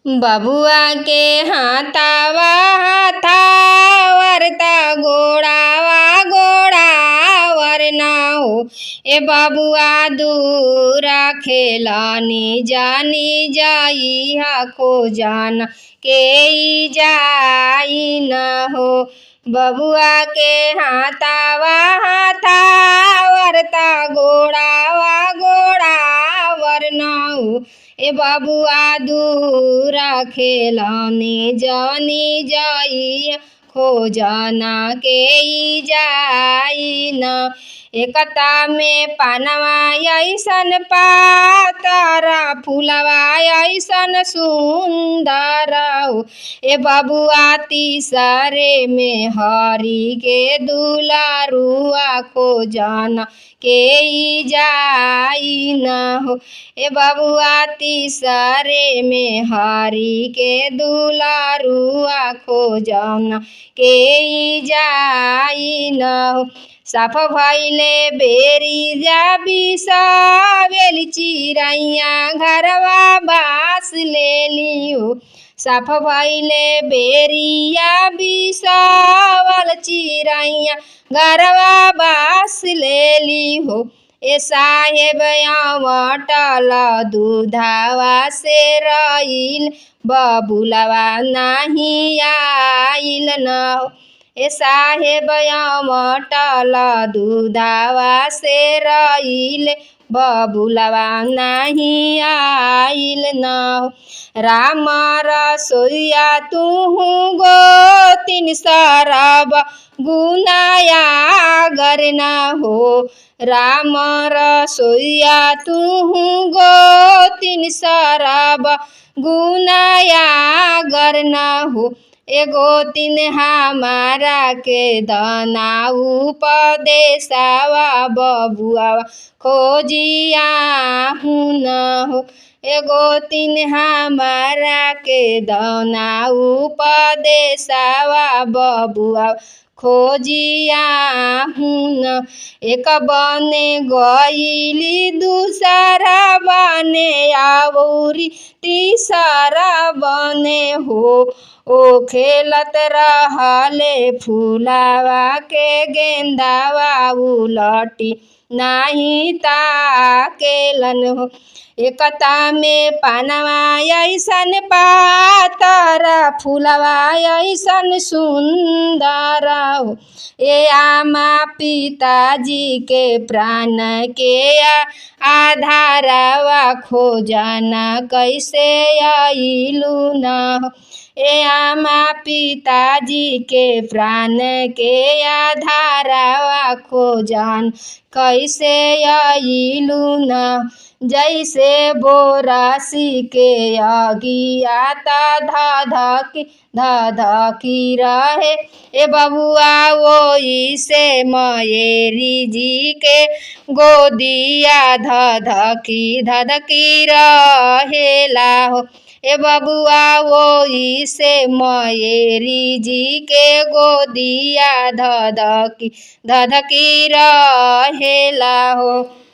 बबुआ के हाथावा हाथावरता गोड़ावा गोड़ावर ना हो। ए बबुआ दूरा खेलानी जानी जाई खो जाना के जाई न हो। बबुआ के हाथावा हाथावरता गोड़ावा गोड़ावर ना हो। ए बबुआ दूरा खेलानी जानी जाई खो जाना के जाई न। एकता में पानवा ऐसन पातरा फूलवा ऐसन सुंदर हो। ए बबुआ तीसरे में हरी के दुलारुआ खो जाना के जाई न हो। ए बबुआ तीसरे में हरी के दुलारुआ खो जाना के जाई न हो। साफ भइले बेरी जा बिसावेली चिरैया घरवा बास ले लियो। साफ भइले बेरिया बिसावल चिरैया घरवा बास ले लिहो। ए साहेब अवटल दूधावा से रईल बबुलवा नाही आइल न हो। ए साहेब अवटल दूधावा से रईल बबुलवा नाही आइल न हो। राम रसोइया तुहु गोतिन सरब गुनाया गरना हो। राम रसोइया तुहु गोतिन सरब गुनाया गरना हो। एगो तीन हमारा के दना उपदेशवा बबुआ खोजिया न हो। एगो तीन हमारा के दना उपदेशवा बबुआ खोजिया न। एक बने गईली दूसरा बने आवरी तीसरा बने हो। ओ खेलत रहले फूलावा के गेंदावा उलटी नाही ताकेलन हो। एकता में पानवा ऐसन पातरा फूलवा ऐसन सुंदर हो। ए आमा पिताजी के प्राण के आधारवा खोजना कैसे आइलू न हो। ए आमा पिताजी के प्राण के आधारवा खोजन कैसे आइलू न। जैसे बोरासी के अगिया धधकी रहे। ए बबुआ वही से मयेरी जी के गोदिया धधकी रहेला हो। ए बबुआ वही से मयेरी जी के गोदिया धधकी रहेला हो।